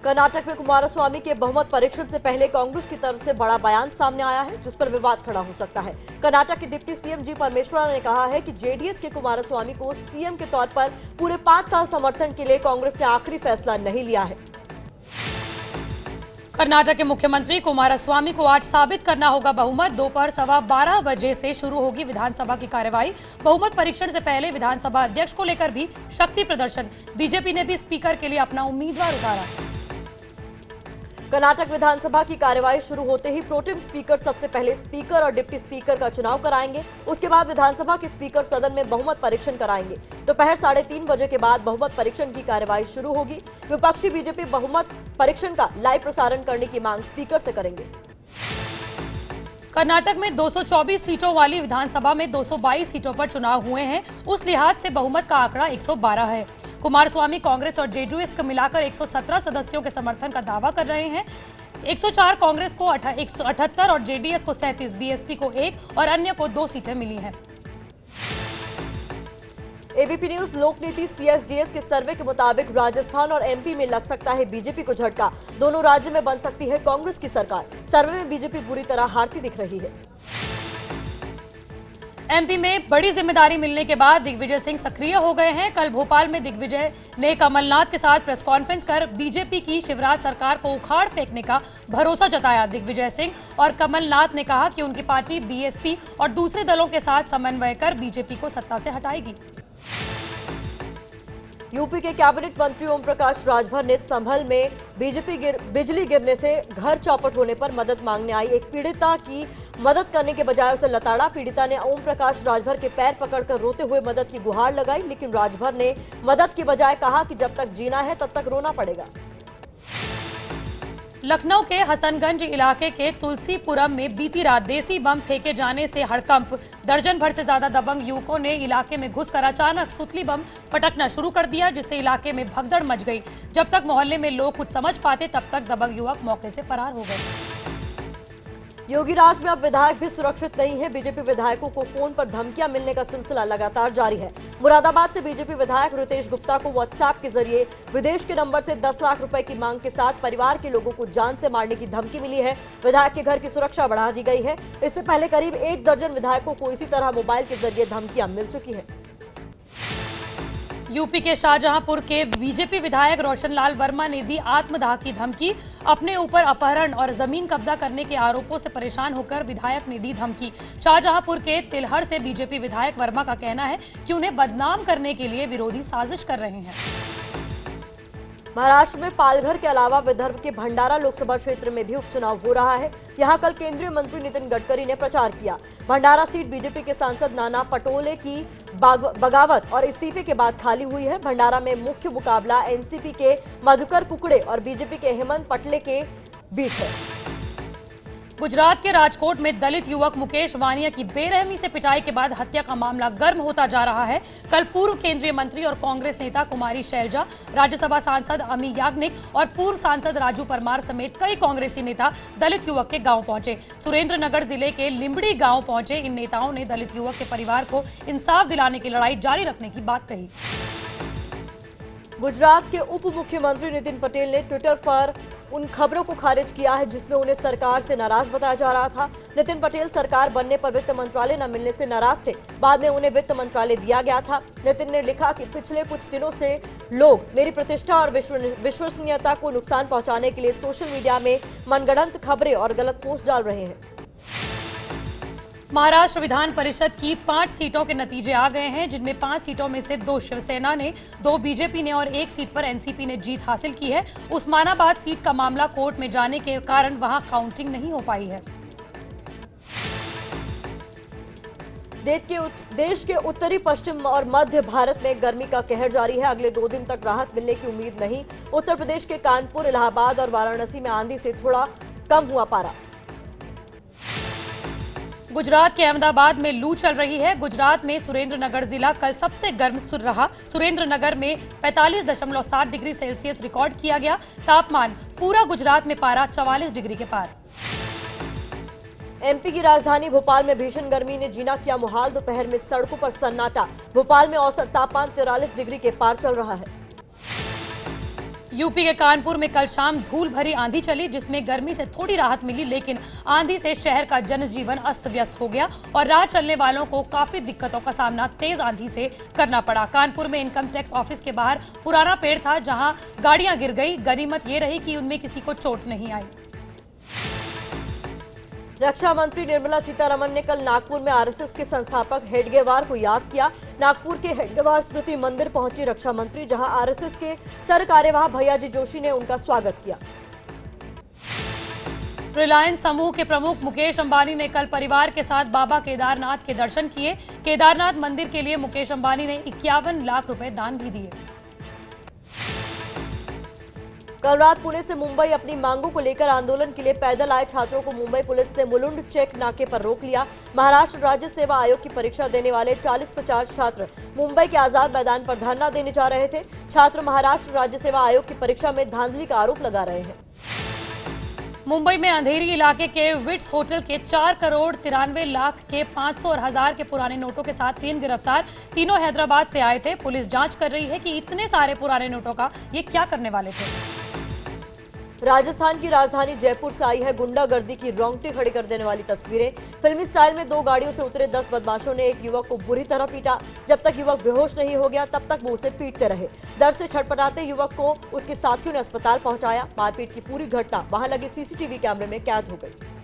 कर्नाटक में कुमारस्वामी के बहुमत परीक्षण से पहले कांग्रेस की तरफ से बड़ा बयान सामने आया है, जिस पर विवाद खड़ा हो सकता है। कर्नाटक के डिप्टी सीएम जी परमेश्वरा ने कहा है कि जेडीएस के कुमारस्वामी को सीएम के तौर पर पूरे 5 साल समर्थन के लिए कांग्रेस ने आखिरी फैसला नहीं लिया है। कर्नाटक के मुख्यमंत्री कुमारस्वामी को आज साबित करना होगा बहुमत। दोपहर 12:15 बजे से शुरू होगी विधानसभा की कार्यवाही। बहुमत परीक्षण से पहले विधानसभा अध्यक्ष को लेकर भी शक्ति प्रदर्शन। बीजेपी ने भी स्पीकर के लिए अपना उम्मीदवार उतारा। कर्नाटक विधानसभा की कार्यवाही शुरू होते ही प्रोटेम स्पीकर सबसे पहले स्पीकर और डिप्टी स्पीकर का चुनाव कराएंगे। उसके बाद विधानसभा के स्पीकर सदन में बहुमत परीक्षण कराएंगे। दोपहर 3:30 बजे के बाद बहुमत परीक्षण की कार्यवाही शुरू होगी। विपक्षी बीजेपी बहुमत परीक्षण का लाइव प्रसारण करने की मांग स्पीकर से करेंगे। कर्नाटक में 224 सीटों वाली विधानसभा में 222 सीटों पर चुनाव हुए हैं। उस लिहाज से बहुमत का आंकड़ा 112 है। कुमारस्वामी कांग्रेस और जेडीएस को मिलाकर 117 सदस्यों के समर्थन का दावा कर रहे हैं। 104 कांग्रेस को 178 और जेडीएस को 37, बीएसपी को 1 और अन्य को 2 सीटें मिली हैं। एबीपी न्यूज लोकनीति सीएसडीएस के सर्वे के मुताबिक राजस्थान और एमपी में लग सकता है बीजेपी को झटका। दोनों राज्य में बन सकती है कांग्रेस की सरकार। सर्वे में बीजेपी बुरी तरह हारती दिख रही है। एमपी में बड़ी जिम्मेदारी मिलने के बाद दिग्विजय सिंह सक्रिय हो गए हैं। कल भोपाल में दिग्विजय ने कमलनाथ के साथ प्रेस कॉन्फ्रेंस कर बीजेपी की शिवराज सरकार को उखाड़ फेंकने का भरोसा जताया। दिग्विजय सिंह और कमलनाथ ने कहा कि उनकी पार्टी बीएसपी और दूसरे दलों के साथ समन्वय कर बीजेपी को सत्ता से हटाएगी। यूपी के कैबिनेट मंत्री ओम प्रकाश राजभर ने संभल में बिजली गिरने से घर चौपट होने पर मदद मांगने आई एक पीड़िता की मदद करने के बजाय उसे लताड़ा। पीड़िता ने ओम प्रकाश राजभर के पैर पकड़कर रोते हुए मदद की गुहार लगाई, लेकिन राजभर ने मदद की बजाय कहा कि जब तक जीना है तब तक रोना पड़ेगा। लखनऊ के हसनगंज इलाके के तुलसीपुरम में बीती रात देसी बम फेंके जाने से हड़कंप। दर्जन भर से ज्यादा दबंग युवकों ने इलाके में घुसकर अचानक सुतली बम पटकना शुरू कर दिया, जिससे इलाके में भगदड़ मच गई। जब तक मोहल्ले में लोग कुछ समझ पाते तब तक दबंग युवक मौके से फरार हो गए। योगीराज में अब विधायक भी सुरक्षित नहीं है। बीजेपी विधायकों को फोन पर धमकियां मिलने का सिलसिला लगातार जारी है। मुरादाबाद से बीजेपी विधायक रितेश गुप्ता को व्हाट्सएप के जरिए विदेश के नंबर से 10 लाख रुपए की मांग के साथ परिवार के लोगों को जान से मारने की धमकी मिली है। विधायक के घर की सुरक्षा बढ़ा दी गई है। इससे पहले करीब 1 दर्जन विधायकों को इसी तरह मोबाइल के जरिए धमकियां मिल चुकी है। यूपी के शाहजहांपुर के बीजेपी विधायक रोशनलाल वर्मा ने दी आत्मदाह की धमकी। अपने ऊपर अपहरण और जमीन कब्जा करने के आरोपों से परेशान होकर विधायक ने दी धमकी। शाहजहांपुर के तिलहर से बीजेपी विधायक वर्मा का कहना है कि उन्हें बदनाम करने के लिए विरोधी साजिश कर रहे हैं। महाराष्ट्र में पालघर के अलावा विदर्भ के भंडारा लोकसभा क्षेत्र में भी उपचुनाव हो रहा है। यहां कल केंद्रीय मंत्री नितिन गडकरी ने प्रचार किया। भंडारा सीट बीजेपी के सांसद नाना पटोले की बगावत और इस्तीफे के बाद खाली हुई है। भंडारा में मुख्य मुकाबला एनसीपी के मधुकर कुकड़े और बीजेपी के हेमंत पटले के बीच है। गुजरात के राजकोट में दलित युवक मुकेश वानिया की बेरहमी से पिटाई के बाद हत्या का मामला गर्म होता जा रहा है। कल पूर्व केंद्रीय मंत्री और कांग्रेस नेता कुमारी शैलजा, राज्यसभा सांसद अमी याग्निक और पूर्व सांसद राजू परमार समेत कई कांग्रेसी नेता दलित युवक के गांव पहुंचे। सुरेंद्रनगर जिले के लिंबड़ी गांव पहुंचे इन नेताओं ने दलित युवक के परिवार को इंसाफ दिलाने की लड़ाई जारी रखने की बात कही। गुजरात के उप मुख्यमंत्री नितिन पटेल ने ट्विटर पर उन खबरों को खारिज किया है जिसमें उन्हें सरकार से नाराज बताया जा रहा था। नितिन पटेल सरकार बनने पर वित्त मंत्रालय न मिलने से नाराज थे। बाद में उन्हें वित्त मंत्रालय दिया गया था। नितिन ने लिखा कि पिछले कुछ दिनों से लोग मेरी प्रतिष्ठा और विश्वसनीयता को नुकसान पहुंचाने के लिए सोशल मीडिया में मनगढ़ंत खबरें और गलत पोस्ट डाल रहे हैं। महाराष्ट्र विधान परिषद की 5 सीटों के नतीजे आ गए हैं, जिनमें 5 सीटों में से 2 शिवसेना ने, 2 बीजेपी ने और 1 सीट पर एनसीपी ने जीत हासिल की है। उस्मानाबाद सीट का मामला कोर्ट में जाने के कारण वहां काउंटिंग नहीं हो पाई है। देश के उत्तरी, पश्चिम और मध्य भारत में गर्मी का कहर जारी है। अगले 2 दिन तक राहत मिलने की उम्मीद नहीं। उत्तर प्रदेश के कानपुर, इलाहाबाद और वाराणसी में आंधी से थोड़ा कम हुआ पारा। गुजरात के अहमदाबाद में लू चल रही है। गुजरात में सुरेंद्रनगर जिला कल सबसे गर्म रहा। सुरेंद्रनगर में 45.7 डिग्री सेल्सियस रिकॉर्ड किया गया। तापमान पूरा गुजरात में पारा 44 डिग्री के पार। एमपी की राजधानी भोपाल में भीषण गर्मी ने जीना किया मुहाल। दोपहर में सड़कों पर सन्नाटा। भोपाल में औसत तापमान 43 डिग्री के पार चल रहा है। यूपी के कानपुर में कल शाम धूल भरी आंधी चली, जिसमें गर्मी से थोड़ी राहत मिली, लेकिन आंधी से शहर का जनजीवन अस्त व्यस्त हो गया और राह चलने वालों को काफी दिक्कतों का सामना तेज आंधी से करना पड़ा। कानपुर में इनकम टैक्स ऑफिस के बाहर पुराना पेड़ था, जहां गाड़ियां गिर गई। गनीमत ये रही कि उनमें किसी को चोट नहीं आई। रक्षा मंत्री निर्मला सीतारमण ने कल नागपुर में आरएसएस के संस्थापक हेडगेवार को याद किया। नागपुर के हेडगेवार स्मृति मंदिर पहुंची रक्षा मंत्री, जहां आरएसएस के सर कार्यवाह भैयाजी जोशी ने उनका स्वागत किया। रिलायंस समूह के प्रमुख मुकेश अंबानी ने कल परिवार के साथ बाबा केदारनाथ के दर्शन किए। केदारनाथ मंदिर के लिए मुकेश अंबानी ने 51 लाख रुपए दान भी दिए। कल रात पुणे से मुंबई अपनी मांगों को लेकर आंदोलन के लिए पैदल आए छात्रों को मुंबई पुलिस ने मुलुंड चेक नाके पर रोक लिया। महाराष्ट्र राज्य सेवा आयोग की परीक्षा देने वाले 40-50 छात्र मुंबई के आजाद मैदान पर धरना देने जा रहे थे। छात्र महाराष्ट्र राज्य सेवा आयोग की परीक्षा में धांधली का आरोप लगा रहे हैं। मुंबई में अंधेरी इलाके के विट्स होटल के 4 करोड़ 93 लाख के 500 और 1000 के पुराने नोटों के साथ 3 गिरफ्तार। तीनों हैदराबाद से आए थे। पुलिस जांच कर रही है कि इतने सारे पुराने नोटों का ये क्या करने वाले थे। राजस्थान की राजधानी जयपुर से आई है गुंडागर्दी की रोंगटे खड़ी कर देने वाली तस्वीरें। फिल्मी स्टाइल में 2 गाड़ियों से उतरे 10 बदमाशों ने एक युवक को बुरी तरह पीटा। जब तक युवक बेहोश नहीं हो गया, तब तक वो उसे पीटते रहे। दर्द से छटपटाते युवक को उसके साथियों ने अस्पताल पहुंचाया। मारपीट की पूरी घटना वहां लगे सीसीटीवी कैमरे में कैद हो गई।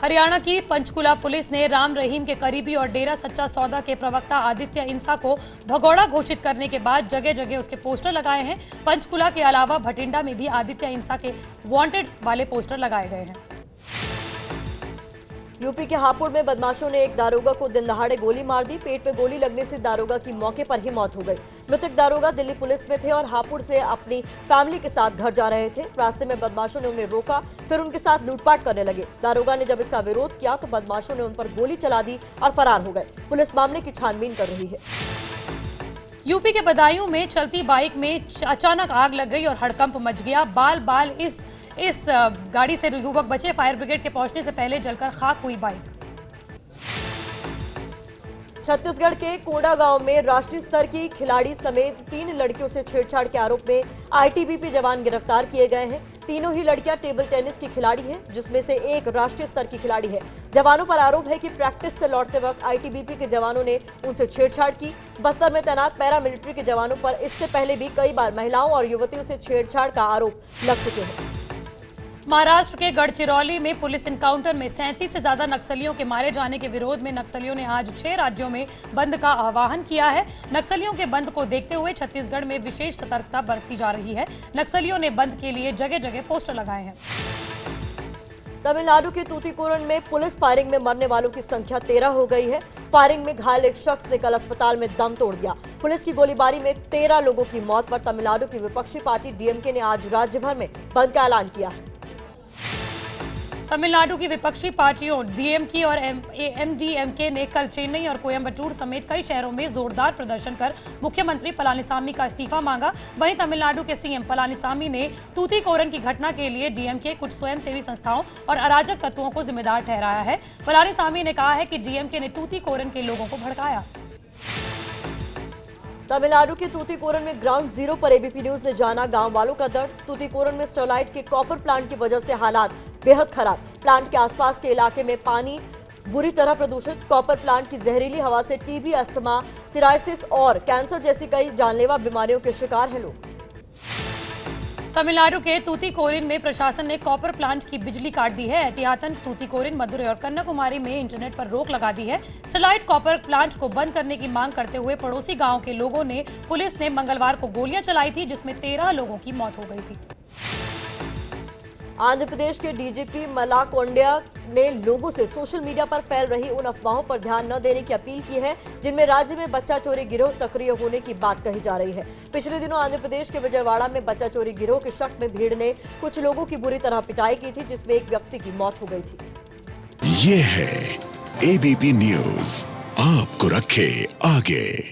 हरियाणा की पंचकुला पुलिस ने राम रहीम के करीबी और डेरा सच्चा सौदा के प्रवक्ता आदित्य इंसा को भगौड़ा घोषित करने के बाद जगह जगह उसके पोस्टर लगाए हैं। पंचकुला के अलावा भटिंडा में भी आदित्य इंसा के वांटेड वाले पोस्टर लगाए गए हैं। यूपी के हापुड़ में बदमाशों ने एक दारोगा को दिन दहाड़े गोली मार दी। पेट में गोली लगने से दारोगा की मौके पर ही मौत हो गई। मृतक दारोगा दिल्ली पुलिस में थे और हापुड़ से अपनी फैमिली के साथ घर जा रहे थे। रास्ते में बदमाशों ने उन्हें रोका, फिर उनके साथ लूटपाट करने लगे। दारोगा ने जब इसका विरोध किया तो बदमाशों ने उन पर गोली चला दी और फरार हो गए। पुलिस मामले की छानबीन कर रही है। यूपी के बदायूं में चलती बाइक में अचानक आग लग गई और हड़कंप मच गया। बाल बाल इस गाड़ी से युवक बचे। फायर ब्रिगेड के पहुंचने से पहले जलकर खाक हुई बाइक। छत्तीसगढ़ के कोंडा गांव में राष्ट्रीय स्तर की खिलाड़ी समेत 3 लड़कियों से छेड़छाड़ के आरोप में आईटीबीपी जवान गिरफ्तार किए गए हैं। तीनों ही लड़कियां टेबल टेनिस की खिलाड़ी हैं, जिसमें से एक राष्ट्रीय स्तर की खिलाड़ी है। जवानों पर आरोप है कि प्रैक्टिस से लौटते वक्त आईटीबीपी के जवानों ने उनसे छेड़छाड़ की। बस्तर में तैनात पैरामिलिट्री के जवानों पर इससे पहले भी कई बार महिलाओं और युवतियों से छेड़छाड़ का आरोप लग चुके हैं। महाराष्ट्र के गढ़चिरौली में पुलिस एनकाउंटर में 37 से ज्यादा नक्सलियों के मारे जाने के विरोध में नक्सलियों ने आज 6 राज्यों में बंद का आह्वान किया है। नक्सलियों के बंद को देखते हुए छत्तीसगढ़ में विशेष सतर्कता बरती जा रही है। नक्सलियों ने बंद के लिए जगह जगह पोस्टर लगाए हैं। तमिलनाडु के तूतीकोरन में पुलिस फायरिंग में मरने वालों की संख्या 13 हो गई है। फायरिंग में घायल एक शख्स ने कल अस्पताल में दम तोड़ दिया। पुलिस की गोलीबारी में 13 लोगों की मौत पर तमिलनाडु की विपक्षी पार्टी डीएमके ने आज राज्य भर में बंद का ऐलान किया है। तमिलनाडु की विपक्षी पार्टियों डीएमके और एमडीएमके ने कल चेन्नई और कोयम्बटूर समेत कई शहरों में जोरदार प्रदर्शन कर मुख्यमंत्री पलानीसामी का इस्तीफा मांगा। वहीं तमिलनाडु के सीएम पलानीसामी ने तूतीकोरन की घटना के लिए डीएमके, कुछ स्वयंसेवी संस्थाओं और अराजक तत्वों को जिम्मेदार ठहराया है। पलानीसामी ने कहा है कि डीएमके ने तूतीकोरन के लोगों को भड़काया। तमिलनाडु के तूतीकोरन में ग्राउंड जीरो पर एबीपी न्यूज ने जाना गांव वालों का दर्द। तूतीकोरन में स्टरलाइट के कॉपर प्लांट की वजह से हालात बेहद खराब। प्लांट के आसपास के इलाके में पानी बुरी तरह प्रदूषित। कॉपर प्लांट की जहरीली हवा से टीबी, अस्थमा, सिराइसिस और कैंसर जैसी कई जानलेवा बीमारियों के शिकार हैं लोग। तमिलनाडु के तूतीकोरिन में प्रशासन ने कॉपर प्लांट की बिजली काट दी है। एहतियातन तूतीकोरिन, मदुरै और कन्याकुमारी में इंटरनेट पर रोक लगा दी है। स्टरलाइट कॉपर प्लांट को बंद करने की मांग करते हुए पड़ोसी गांव के लोगों ने पुलिस ने मंगलवार को गोलियां चलाई थी, जिसमें 13 लोगों की मौत हो गई थी। आंध्र प्रदेश के डीजीपी मलाकोंडया ने लोगों से सोशल मीडिया पर फैल रही उन अफवाहों पर ध्यान न देने की अपील की है, जिनमें राज्य में बच्चा चोरी गिरोह सक्रिय होने की बात कही जा रही है। पिछले दिनों आंध्र प्रदेश के विजयवाड़ा में बच्चा चोरी गिरोह के शक में भीड़ ने कुछ लोगों की बुरी तरह पिटाई की थी, जिसमें एक व्यक्ति की मौत हो गई थी। ये है एबीपी न्यूज, आपको रखे आगे।